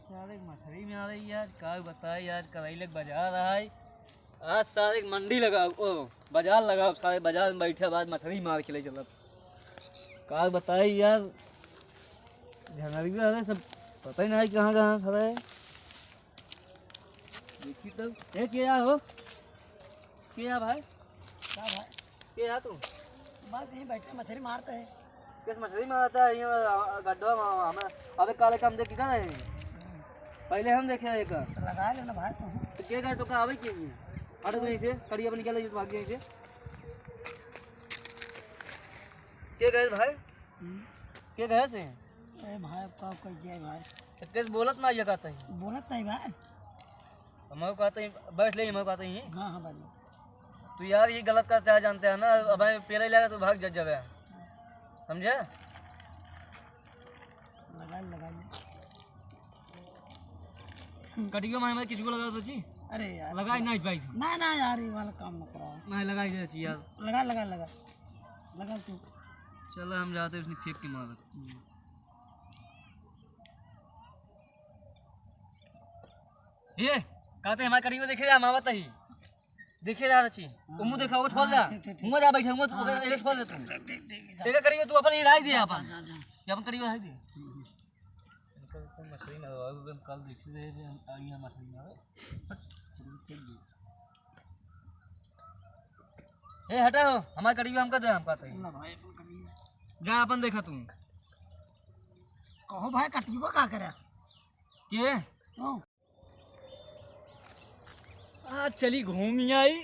सारे मछली में आ रही यार, क्या बताए यार, करैलक बाजार रहा है आज, सारे मंडी लगा ओ बाजार लगा, सारे बाजार में बैठे बाद मछली मार के ले चलब। क्या बताए यार, झनरिया है सब, पता ही नहीं कहाँ कहाँ खड़ा है। देखी तब ये क्या हो, क्या भाई, क्या भाई, क्या तुम? बस यहीं बैठे मछली मारते हैं। किस मछली मारता है ये गड्ढा में? हमें अबे काले काम देख क्या है, पहले हम देखे एक तो लगा लेना भाई तुम। तो क्या कहे तो का आवे के हट तो यहीं से कड़ी अपन निकल भाग गए यहीं से। क्या कहे भाई, क्या कहे से? अरे भाई का कोई जाए भाई, तेज बोलत ना ये कहता है, बोलत नहीं भाई। हम कहते हैं बैठ ले, हम कहते हैं हाँ हाँ भाई। तो यार ये गलत करते हैं, जानते हैं ना, अब हमें पहले लगा तो भाग जज जावे, समझे? लगा लगा कटियो में किसी को लगा तो ची अरे यार लगाई नहीं भाई, ना ना यार ये वाला काम ना करो। नहीं लगाई दे ची यार, लगा लगा लगा लगा तू। चलो हम जाते उसने फेंक के मार। ये कहते हैं हमारे करीब में देखे जा, हम आवत ही देखे जा रही मुंह देखा वो छोड़ जा, मुंह जा बैठे मुंह तो ऐसे छोड़ दे तुम। देखा करीब तू अपन हिलाई दे, अपन ये अपन करीब हिलाई दे। मछली में कल देखी रहे आई मछली में ए हटा हो हमारे करीब, हमका दे, हम कहते हैं ना भाई जा अपन देखा तुम। कहो भाई कटियो का करे के क्यों? आज चली घूमी आई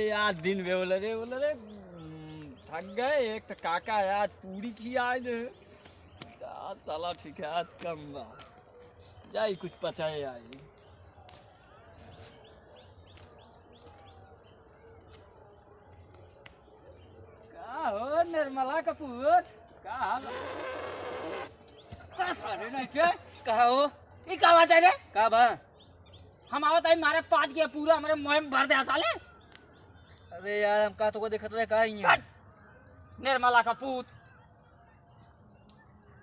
यार, दिन वे बोले रे थक गए। एक तो काका है आज पूरी की आज साला ठीक है, आज कम बा जाई कुछ पचाए आई। का हो निर्मला कपूर, का हाल? अरे नहीं के कहा हो, ये का बात है रे? का बा? हम आवत है मारे पाँच के पूरा हमारे मुंह में भर दे साले। अरे यार हम का तो को देखत रहे का ही है निर्मला का पूत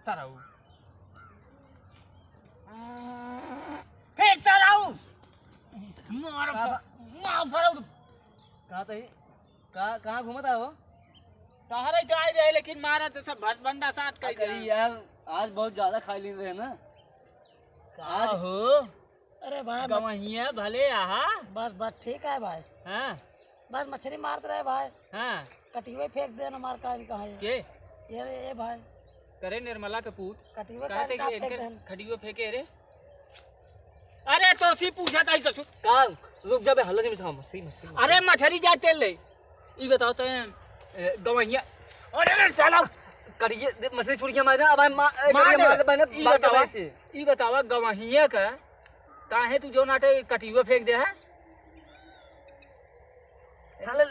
सराऊ फेंक सराऊ मारो मार सराऊ। कहाँ तो कहाँ घूमता हो? तहरे तो आई रहे लेकिन मारा तो सब भट बंडा साट कर अरे यार आज बहुत ज्यादा खा ली रहे ना आज हो। अरे भाई गवहिया भले आहा, बस बस ठीक है भाई, हाँ बस मछली मारते रहे भाई। हाँ कटिवे फेंक देना मार का कहाँ है के ये भाई करे निर्मला कपूर कटिवे कहते का कि फेंक इनके देना। खड़ियो फेंके रे। अरे तो सी पूछा था ससुर, का रुक जा बे, हल्ला से मिसा मस्ती मस्ती। अरे मछली जा तेल ले ई बताओ तो गवैया। अरे साला करिए मछली छुड़िया मारना, अब ई बतावा गवैया का काहे तू जो नाटे कटियो फेंक दे है? अरे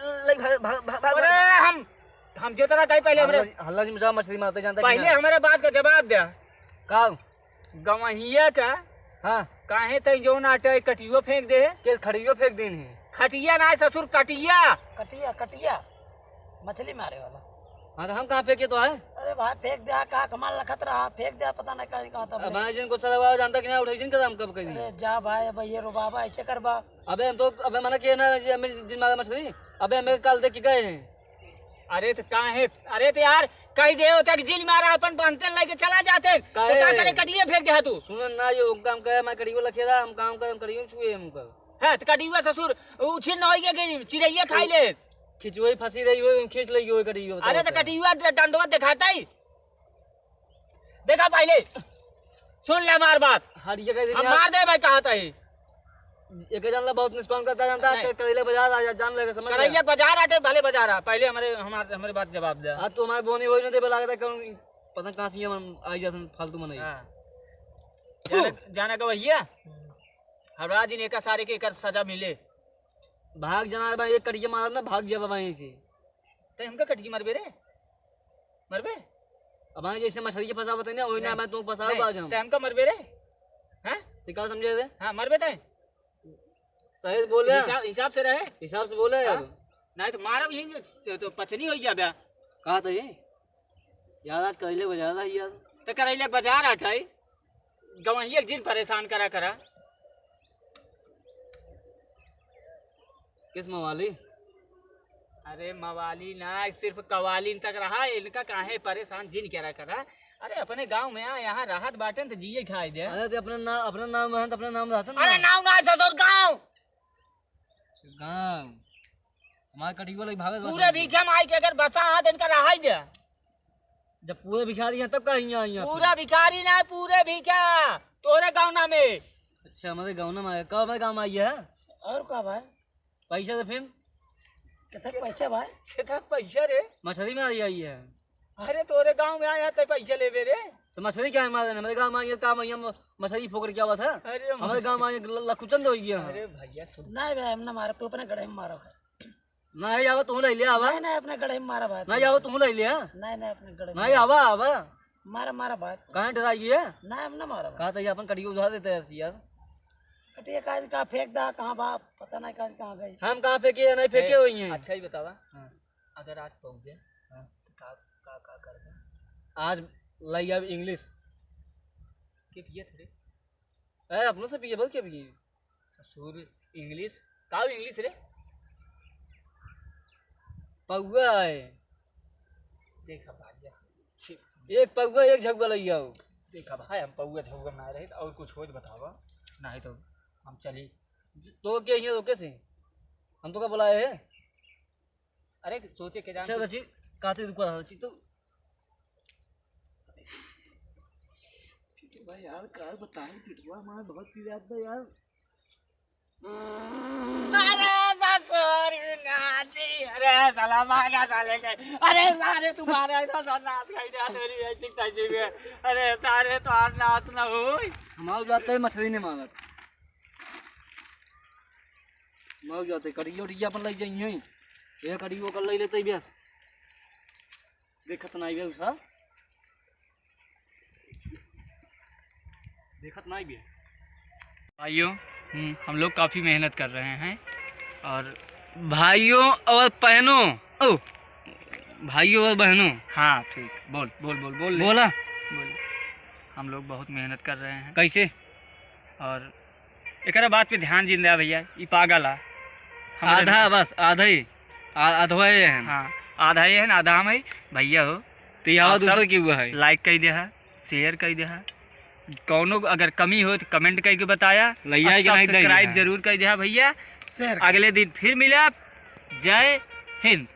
हम जितना चाहिए पहले हमरे हल्ला से मिसा मछली मारते जानता पहले हमारे बात का जवाब दे। का गवैया का हाँ काहे तई जो नाटे कटियो फेंक दे है? के खड़ियो फेंक देन है। खटिया ना ससुर कटिया। कटिया कटिया मछली मारे वाला। हाँ तो हम कहाँ फेंके तो है? अरे भाई फेंक दिया, कहा कमाल रखत रहा, फेंक दिया पता नहीं कहाँ था। अब जिन को सलाह जानता कि ना उठाई जिन का हम कब कहीं। अरे जा भाई अब ये रो बाबा ऐसे कर बा। अबे हम तो अबे मना किया ना जिन मारा मछली, अबे हमें कल देख के गए हैं। अरे तो काहे, अरे तो यार कही दे होता कि जिल मारा अपन बनते लेके चला जाते तो क्या करे कटिया फेंक दे तू? सुन ना ये काम करे मैं कड़ियो लखेरा, हम काम कर हम कड़ियो छुए हम कर है तो कटिया ससुर उछिन न होइए कि चिड़ैया खाई ले खिचवई फंसी रही हो, खींच लगी हो कड़ियो। अरे तो कटिया दंडवत दिखाता ही देखा पहले सुन ले हमार बात, हर जगह हम मार दे भाई कहा था ही एक जानला बहुत निष्पान करता जानता है, करेले बाजार आ जान लेगा समझ करैया बाजार आटे भले बाजार आ पहले हमारे बात जवाब दे। आज तो हमारे बोनी होई न दे लगा था कौन पता कहां से हम आई जाते फालतू में नहीं। जाना का भैया हमरा जी ने का सारे के कर सजा मिले। भाग जाना भाई, एक कटिया मारा ना भाग जा भाई से। तो हमका कटिया मरबे रे मरबे? अब हमें जैसे मछली के फंसा बताए ना वही ना मैं तुम फंसा बाज हम। तो हमका मरबे रे हैं? तो क्या समझे रे? हां मरबे तय सही बोल रहे हिसाब से रहे, हिसाब से बोले यार। नहीं तो मारब यही तो पचनी हो जाबे। कहा तो ये यार आज करेले बाजार है यार। तो करैले बाजार हटाई गवहिया जिन परेशान करा करा। किस मवाली? अरे मवाली ना, सिर्फ कवालीन तक रहा, इनका काहे परेशान जिन करा करा। अरे अपने गांव में आ, यहाँ राहत बाटे तो जिये खाए दे। अरे तो अपना नाम है तो अपना नाम रहता ना। अरे नाव ना ससुर गांव गाँव हमारे कटिया लगी भागत पूरे भिखा माई के अगर बसा हाथ इनका रहा दे। जब पूरे भिखारी हैं तब का यहाँ पूरा भिखारी ना, पूरे भिखा तोरे गांव ना में। अच्छा हमारे गाँव में आया, कब हमारे गाँव में आई है? और का भाई पैसा तो फिर कितना पैसा भाई? कितना पैसा रे? मछली में आई है। अरे तोरे गांव में आया तो पैसा ले रे। तो मछली क्या है हमारे? हमारे गाँव में आई है, काम आई है, मछली फोकर क्या हुआ था? अरे हमारे गाँव में आई लखुचंद हो गया। अरे भैया सुन, नहीं भाई हमने मारा, तू अपने गड़े में मारा भाई। नहीं आवा तू ले लिया आवा। नहीं नहीं अपने गड़े में मारा भाई। नहीं आवा तू ले लिया। नहीं नहीं अपने गड़े में नहीं आवा आवा मारा मारा भाई। कहाँ डराई है? नहीं हमने मारा भाई। कहा था अपन कटिया उठा देते हैं यार। कटिया कहाँ फेंक दा, कहाँ बाप पता नहीं कहाँ गई। हम कहाँ फेंके या नहीं फेंके हुई हैं। अच्छा ही बतावा, हाँ। अगर आज पहुंच गए का कर दे? आज लाई अब इंग्लिश के पिए थे है अपनों से पिए बोल के पिए ससुर इंग्लिश का इंग्लिश रे? पौआ है देखा भाई, एक पौआ एक झगुआ लई आओ। देखा भाई हम पौआ झौगा ना रहे और कुछ हो तो बतावा, नहीं तो हम चली। तो क्या है तो कैसे हम तो का बुलाए हैं? अरे सोचे के जान अच्छा रची काते दुकान रची तो भाई यार क्या बताएं, पिटवा मार बहुत पी रहा था यार। अरे ससुर नाती, अरे साला मांगा साले के, अरे सारे तुम्हारे ऐसा नाच खाई रहा तेरी ऐसी कैसी में, अरे सारे तो आज नाच ना हो। हमारे जाते हैं मछली ने मांगत मार जाते कड़ियो उड़िया अपन लई जाइए ये कड़ियो कर लई लेते बेस देखत नहीं बेस सा देखत नहीं बे। भाइयों हम लोग काफ़ी मेहनत कर रहे हैं, और भाइयों और बहनों, ओ भाइयों और बहनों, हाँ ठीक, बोल बोल बोल बोल ले। बोला बोल। हम लोग बहुत मेहनत कर रहे हैं, कैसे? और एक बात पे ध्यान जिन रहा भैया, ये पागल है आधा बस आधा ही आधा ही है। हाँ आधा ही है ना, आधा हम है भैया हो तो यहाँ आप दूसरा सब की हुआ है। लाइक कर दे है, शेयर कर दे है, कौनो अगर कमी हो तो कमेंट करके बताया, लइया कि नहीं सब्सक्राइब जरूर कर दे है भैया। अगले दिन फिर मिले, जय हिंद।